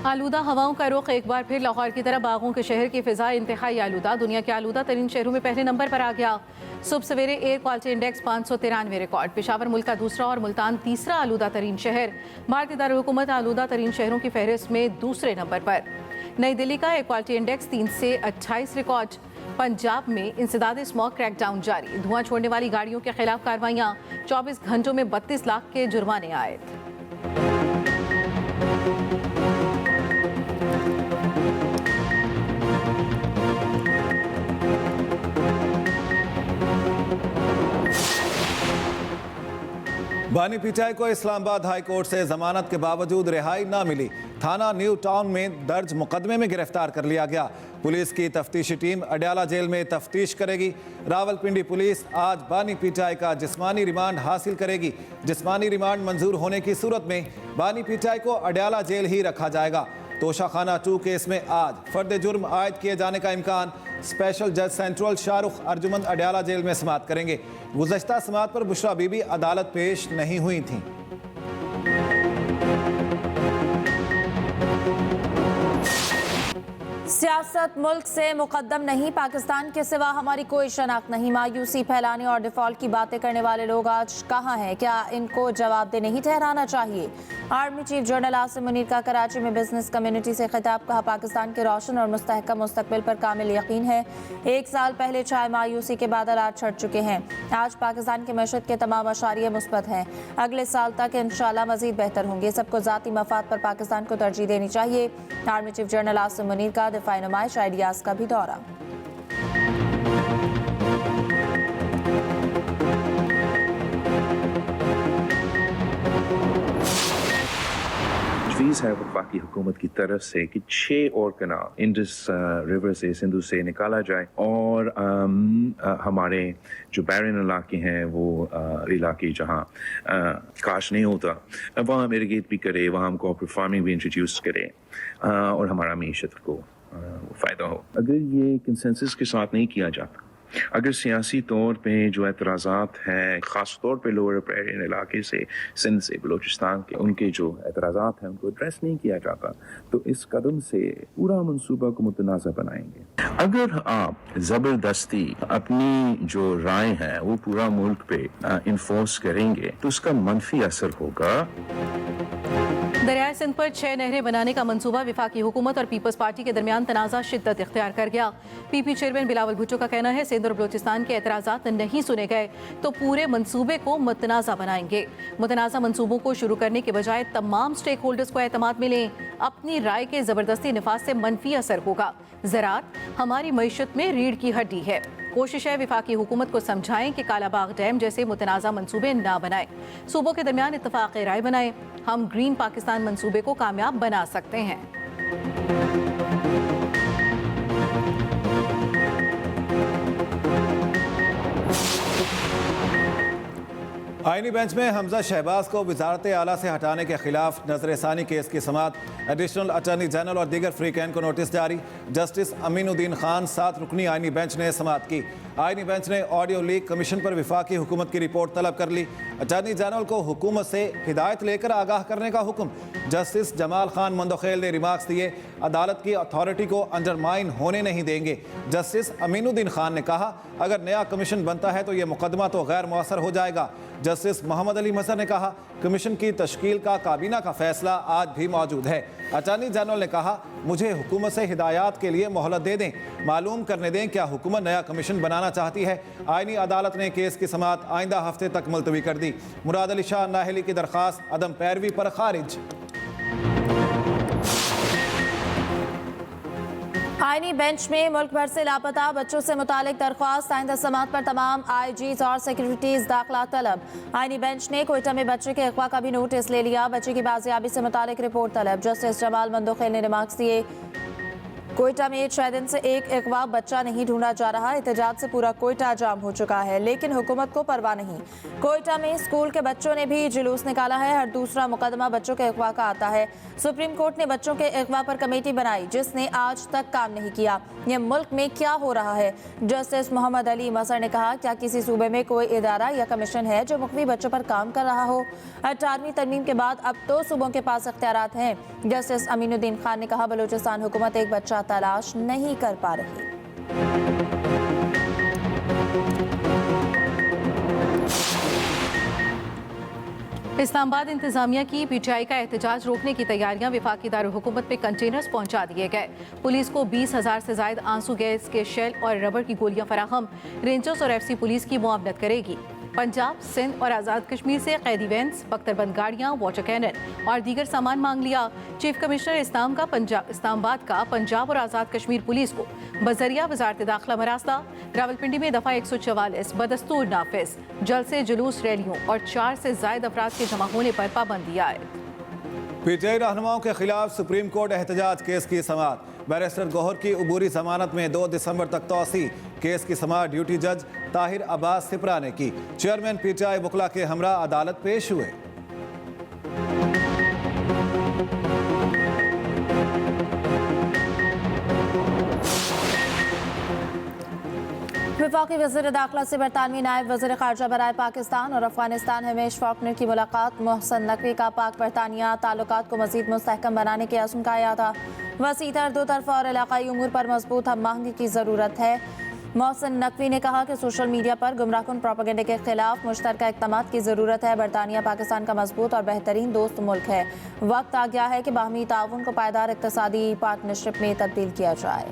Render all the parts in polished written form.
आलूदा हवाओं का रुख एक बार फिर लाहौर की तरह बागों के शहर की फिजा इंतहाई आलूदा, दुनिया के आलूदा तरीन शहरों में पहले नंबर पर आ गया। सुबह सवेरे air quality index 593 record. Peshawar मुल्क का दूसरा और मुल्तान तीसरा आलूदा तरीन शहर। भारतीय दारुल-हुकूमत आलूदा तरीन शहरों की फहरिस्त में दूसरे नंबर पर। नई दिल्ली का एयर क्वालिटी इंडेक्स 3 से 28 रिकॉर्ड। पंजाब में इंसदाद स्मॉग क्रैकडाउन जारी, धुआं छोड़ने वाली गाड़ियों के खिलाफ कार्रवाइयाँ। 24 घंटों में 32 लाख के जुर्माने आयद। बानी पीटाई को इस्लामाबाद हाई कोर्ट से जमानत के बावजूद रिहाई न मिली। थाना न्यू टाउन में दर्ज मुकदमे में गिरफ्तार कर लिया गया। पुलिस की तफ्तीशी टीम अडयाला जेल में तफ्तीश करेगी। रावलपिंडी पुलिस आज बानी पीटाई का जिस्मानी रिमांड हासिल करेगी। जिस्मानी रिमांड मंजूर होने की सूरत में बानी पीटाई को अडयाला जेल ही रखा जाएगा। तोशाखाना 2 केस में आज फर्द जुर्म आयद किए जाने का इम्कान। स्पेशल जज सेंट्रल शाहरुख अर्जुमंद अडयाला जेल में समाअत करेंगे। गुज़श्ता समाअत पर बुशरा बीबी अदालत पेश नहीं हुई थीं। सियासत मुल्क से मुकद्दम नहीं, पाकिस्तान के सिवा हमारी कोई शनाख्त नहीं। मायूसी फैलाने और डिफॉल्ट की बातें करने वाले लोग आज कहाँ हैं? क्या इनको जवाबदेह नहीं ठहराना चाहिए? Army chief general Asim Munir का कराची में बिजनेस कम्युनिटी से खिताब। कहा, पाकिस्तान के रोशन और मुस्तहकम मुस्तकबिल पर कामिल यकीन है। 1 साल पहले चाहे मायूसी के बादल आज छट चुके हैं। आज पाकिस्तान की मशहद के तमाम अशारिये मुस्बत हैं। अगले साल तक इंशाल्लाह मजीद बेहतर होंगे। सबको ज़ाती मफाद पर पाकिस्तान को तरजीह देनी चाहिए। Army chief general Asim Munir का दिफाई नुमाइश आइडियाज़ का भी दौरा। तजवीज़ है वफाकी हुकूमत की तरफ से कि 6 और कनाल इंडस रिवर से सिंधु से निकाला जाए और हमारे जो बैरन इलाके हैं वो इलाके जहाँ काश नहीं होता वहाँ हम इरिगेट भी करें, वहाँ हम कॉर्पोरेट फार्मिंग भी इंट्रोड्यूस करें और हमारा मीशत को फ़ायदा हो। अगर ये कंसेंसस के साथ नहीं किया जाता, अगर सियासी तौर पे जो एतराज़ात हैं ख़ास तौर पे लोअर रपेरियन इलाके से, सिंध से, बलूचिस्तान के, उनके जो एतराज़ात हैं उनको एड्रेस नहीं किया जाता तो इस कदम से पूरा मंसूबा को मुतनाज़ा बनाएंगे। अगर आप ज़बरदस्ती अपनी जो राय है वो पूरा मुल्क पे इन्फोर्स करेंगे तो उसका मनफी असर होगा। दरियाए सिंध पर 6 नहरें बनाने का मंसूबा विफाकी हुकूमत और पीपल्स पार्टी के दरमियान तनाज़ा शिद्दत इख्तियार कर गया। पीपी चेयरमैन बिलावल भुट्टो का कहना है, सिंध और बलूचिस्तान के एतराज़ात नहीं सुने गए तो पूरे मंसूबे को मुतनाज़ा बनाएंगे। मुतनाज़ा मंसूबों को शुरू करने के बजाय तमाम स्टेक होल्डर्स को एतमाद मिलें। अपनी राय के ज़बरदस्ती नफाज से मनफी असर होगा। ज़राअत हमारी मईशत में रीढ़ की हड्डी है। कोशिश है विफाकी हुकूमत को समझाएं कि कालाबाग डैम जैसे मुतनाज़ा मंसूबे ना बनाएं। सूबों के दरमियान इत्तफाक राय बनाएं। हम ग्रीन पाकिस्तान मंसूबे को कामयाब बना सकते हैं। आईनी बेंच में हमजा शहबाज को वजारत आला से हटाने के खिलाफ नजरसानी केस की समाअत। एडिशनल अटॉर्नी जनरल और दीगर फ्रीकैन को नोटिस जारी। जस्टिस अमीनुद्दीन खान 7 रुकनी आईनी बेंच ने समाअत की। आईनी बेंच ने ऑडियो लीक कमीशन पर विफाकी हुकूमत की रिपोर्ट तलब कर ली। अटॉर्नी जनरल को हुकूमत से हिदायत लेकर आगाह करने का हुक्म। जस्टिस जमाल खान मंदोखेल ने रिमार्क्स दिए, अदालत की अथॉरिटी को अंडरमाइन होने नहीं देंगे। जस्टिस अमीनुद्दीन खान ने कहा, अगर नया कमीशन बनता है तो यह मुकदमा तो गैर मौसर हो जाएगा। जस्टिस मोहम्मद अली मजहर ने कहा, कमीशन की तश्कील का काबीना का फैसला आज भी मौजूद है। अटॉर्नी जनरल ने कहा, मुझे हुकूमत से हिदायत के लिए मोहलत दे दें, मालूम करने दें क्या हुकूमत नया कमीशन बनाना चाहती है। आईनी अदालत ने केस की समाअत आइंदा हफ्ते तक मुलतवी कर दी। मुराद अली शाह नाहली की दरख्वास्त अदम पैरवी पर खारिज। आईनी बेंच में मुल्क भर से लापता बच्चों से मुतालिक दरख्वास्त। आइंदा समाअत पर तमाम IGs और सेक्रेटरीज दाखिला तलब। आईनी बेंच ने कोयटा में बच्चे के अगवा का भी नोटिस ले लिया। बच्चे की बाजियाबी से मुतालिक रिपोर्ट तलब। जस्टिस जमाल मंदोखेल ने रिमार्क्स दिए, कोयटा में 6 दिन से एक अगवा बच्चा नहीं ढूंढा जा रहा। एहतजाज से पूरा कोयटा जाम हो चुका है, लेकिन हुकूमत को परवाह नहीं। कोयटा में स्कूल के बच्चों ने भी जुलूस निकाला है। हर दूसरा मुकदमा बच्चों के अगवा का आता है। सुप्रीम कोर्ट ने बच्चों के अगवा पर कमेटी बनाई, जिसने आज तक काम नहीं किया। ये मुल्क में क्या हो रहा है? जस्टिस मोहम्मद अली मसर ने कहा, क्या किसी सूबे में कोई इदारा या कमीशन है जो मुख्तलिफ बच्चों पर काम कर रहा हो? 18वीं तरमीम के बाद अब तो सूबों के पास इख्तियारात हैं। जस्टिस अमीनुद्दीन खान ने कहा, बलूचिस्तान हुकूमत एक बच्चा तलाश नहीं कर पा रही। इस्लामाबाद इंतजामिया की पीटीआई का एहतजाज रोकने की तैयारियां। विफाकी दारुल हुकूमत पे कंटेनर्स पहुंचा दिए गए। पुलिस को 20,000 से ज्यादा आंसू गैस के शेल और रबर की गोलियां फराहम। रेंजर्स और एफसी पुलिस की मुआवनत करेगी। पंजाब, सिंध और आज़ाद कश्मीर से कैदी वैन्स, बख्तरबंद गाड़ियां, वाटर कैनन और दीगर सामान मांग लिया। चीफ कमिश्नर इस्लामाबाद का पंजाब और आज़ाद कश्मीर पुलिस को बजरिया वजारत दाखिला मरासला। रावलपिंडी में दफ़ा 144 बदस्तूर नाफिज। जलसे, जुलूस, रैलियों और 4 से ज़ायद अफराद के जमा होने पर पाबंदी आए। पीटीआई रहनुमाओं के खिलाफ सुप्रीम कोर्ट एहतजाज केस की समाअत। बैरिस्टर गौहर की अबूरी जमानत में 2 दिसंबर तक तौसी। केस की समाअत ड्यूटी जज ताहिर अब्बास सिपरा ने की। चेयरमैन पीटीआई वकला के हमरा अदालत पेश हुए। वफाकी वज़ीर दाखिला से बरतानवी नायब वज़ीर ख़ारजा बराए पाकिस्तान और अफगानिस्तान हमेश फॉकनर की मुलाकात। मोहसिन नकवी का पाक बरतानिया ताल्लुकात को मज़ीद मुस्तहकम बनाने के अज़्म का इरादा। वसीतर दो तरफ़ा और इलाक़ाई उमूर पर मजबूत हम आहंगी की ज़रूरत है। मोहसिन नकवी ने कहा कि सोशल मीडिया पर गुमराहकुन प्रोपेगेंडे के खिलाफ मुश्तरका इक़दामात की ज़रूरत है। बरतानिया पाकिस्तान का मजबूत और बेहतरीन दोस्त मुल्क है। वक्त आ गया है कि बाहमी ताउन को पायदार इक़्तिसादी पार्टनरशिप में तब्दील किया जाए।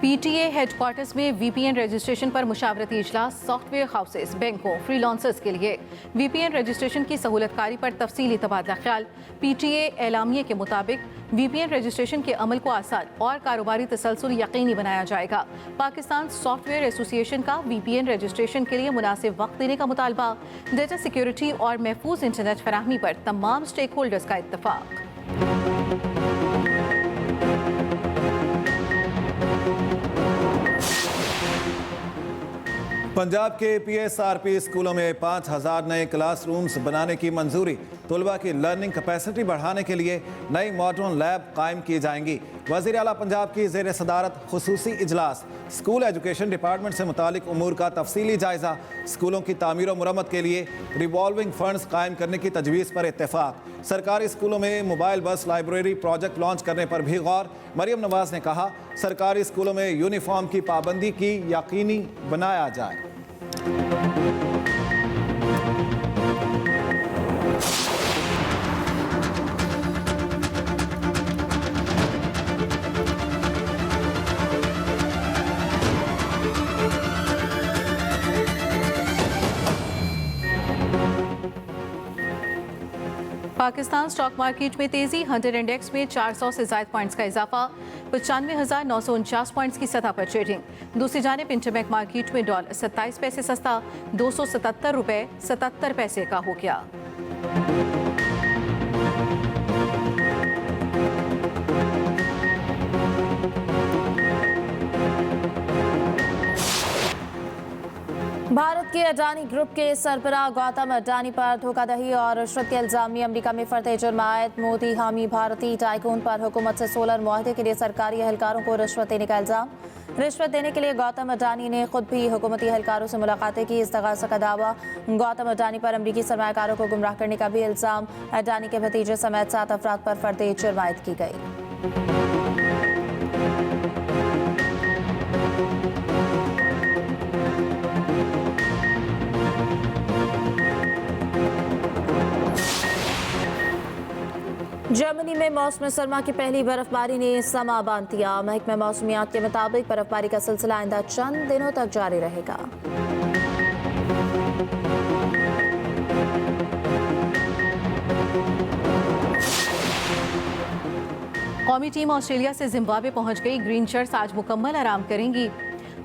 पीटीए हेडक्वार्टर्स में वीपीएन रजिस्ट्रेशन पर मुशावरती इजलास। सॉफ्टवेयर हाउसेस, बैंकों, फ्रीलांसर्स के लिए वीपीएन रजिस्ट्रेशन की सहूलतकारी पर तफसीली तबादला ख्याल। पीटीए एलामिये के मुताबिक वीपीएन रजिस्ट्रेशन के अमल को आसान और कारोबारी तसलसल यकीनी बनाया जाएगा। पाकिस्तान सॉफ्टवेयर एसोसिएशन का वीपीएन रजिस्ट्रेशन के लिए मुनासिब वक्त देने का मुतालबा। डेटा सिक्योरिटी और महफूज इंटरनेट फराहमी पर तमाम स्टेक होल्डर्स का इत्तफाक। पंजाब के पीएसआरपी स्कूलों में 5,000 नए क्लासरूम्स बनाने की मंजूरी। तलबा की लर्निंग कैपेसिटी बढ़ाने के लिए नई मॉडर्न लैब कायम की जाएंगी। वज़ीर आला पंजाब की ज़ेर सदारत खुसूसी इजलास। स्कूल एजुकेशन डिपार्टमेंट से मुतालिक उमूर का तफसीली जायजा। स्कूलों की तामीर और मुरम्मत के लिए रिवॉल्विंग फंड्स कायम करने की तजवीज़ पर इत्तेफाक। सरकारी स्कूलों में मोबाइल बस लाइब्रेरी प्रोजेक्ट लॉन्च करने पर भी गौर। मरियम नवाज ने कहा, सरकारी स्कूलों में यूनिफॉर्म की पाबंदी की यकीनी बनाया जाए। पाकिस्तान स्टॉक मार्केट में तेजी। 100 इंडेक्स में 400 से ज्यादा पॉइंट्स का इजाफा। 95,949 पॉइंट्स की सतह पर ट्रेडिंग। दूसरी जानिब इंटरबैंक मार्केट में डॉलर 27 पैसे सस्ता 277 रुपए 77 पैसे का हो गया। भारत के अडानी ग्रुप के सरबराह गौतम अडानी पर धोखाधड़ी और रिश्वत के इल्जाम में अमरीका में फर्द जुर्म आयद। मोदी हामी भारतीय टाइकून पर हुकूमत से सोलर मुआहदे के लिए सरकारी एहलकारों को रिश्वत देने का इल्जाम। रिश्वत देने के लिए गौतम अडानी ने खुद भी हुकूमती एहलकारों से मुलाकातें की। इस्तगासा का दावा। गौतम अडानी पर अमरीकी सरमायाकारों को गुमराह करने का भी इल्जाम। अडानी के भतीजे समेत 7 अफराद पर फर्द जुर्म आयद की गई। जर्मनी में मौसम सरमा की पहली बर्फबारी ने समा बांध दिया। महकमा मौसमियात के मुताबिक बर्फबारी का सिलसिला आइंदा चंद दिनों तक जारी रहेगा। कौमी टीम ऑस्ट्रेलिया से जिम्बाब्वे पहुंच गई। ग्रीन शर्ट्स आज मुकम्मल आराम करेंगी।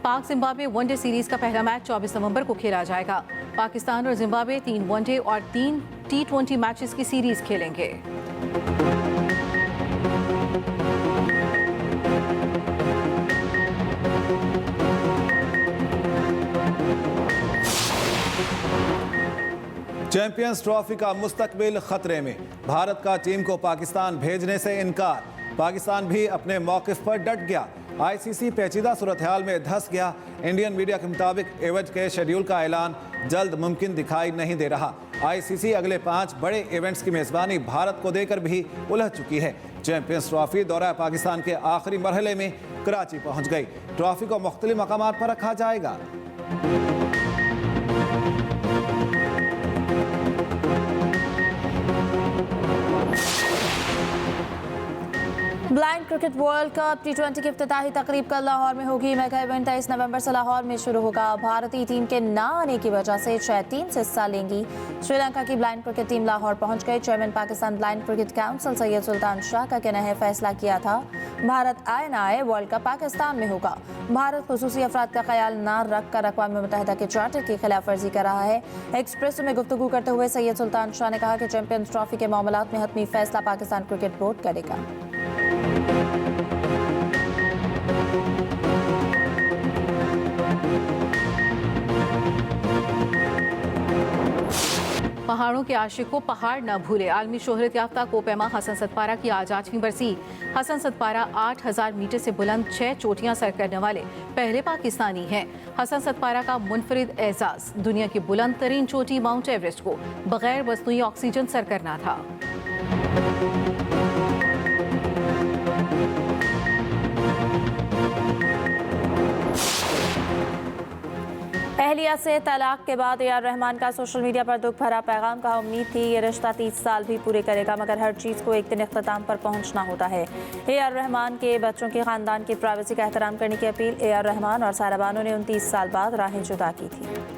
पाक जिम्बाब्वे वनडे सीरीज का पहला मैच 24 नवंबर को खेला जाएगा। पाकिस्तान और जिम्बाब्वे 3 वनडे और 3 T20 मैचेस की सीरीज खेलेंगे। चैंपियंस ट्रॉफी का मुस्तकबिल खतरे में, भारत का टीम को पाकिस्तान भेजने से इनकार। पाकिस्तान भी अपने मौकिफ पर डट गया। आईसीसी पेचीदा सूरत हाल में धंस गया। इंडियन मीडिया के मुताबिक एवज के शेड्यूल का ऐलान जल्द मुमकिन दिखाई नहीं दे रहा। आईसीसी अगले 5 बड़े इवेंट्स की मेजबानी भारत को देकर भी उलझ चुकी है। चैंपियंस ट्रॉफी दौरा पाकिस्तान के आखिरी मरहले में कराची पहुंच गई। ट्रॉफी को मुख्तलिफ मकामात पर रखा जाएगा। Blind cricket world cup T20 की इफ्तिताही तकरीब कल लाहौर में होगी। मेगा इवेंट 23 नवंबर से लाहौर में शुरू होगा। भारतीय टीम के ना आने की वजह से 6 टीम्स हिस्सा लेंगी। श्रीलंका की ब्लाइंड क्रिकेट टीम लाहौर पहुंच गई। Chairman Pakistan blind cricket council Syed Sultan Shah का कहना है फैसला किया था भारत आए ना आए वर्ल्ड कप पाकिस्तान में होगा। भारत खुसूसी अफराद का ख्याल ना रख कर अक़वाम मुत्तहिदा के चार्टर की खिलाफ वर्जी कर रहा है। एक्सप्रेस में गुफ्तगू करते हुए सैयद सुल्तान शाह ने कहा कि चैंपियंस ट्रॉफी के मामलात में हतमी फैसला पाकिस्तान क्रिकेट बोर्ड करेगा। पहाड़ों के आशिक को पहाड़ न भूले। आलमी शोहरत याफ्ता कोपैमा हसन सतपारा की आज 8वीं बरसी। हसन सतपारा 8000 मीटर से बुलंद 6 चोटियां सर करने वाले पहले पाकिस्तानी हैं। हसन सतपारा का मुनफरिद एजाज दुनिया की बुलंद तरीन चोटी माउंट एवरेस्ट को बगैर मसनूई ऑक्सीजन सर करना था। अहलिया से तलाक के बाद AR रहमान का सोशल मीडिया पर दुख भरा पैगाम कहा। उम्मीद थी ये रिश्ता 30 साल भी पूरे करेगा, मगर हर चीज़ को एक दिन इख्तिताम पर पहुंचना होता है। AR रहमान के बच्चों के ख़ानदान की प्राइवेसी का एहतराम करने की अपील। AR रहमान और सारा बानो ने 29 साल बाद राहें जुदा की थी।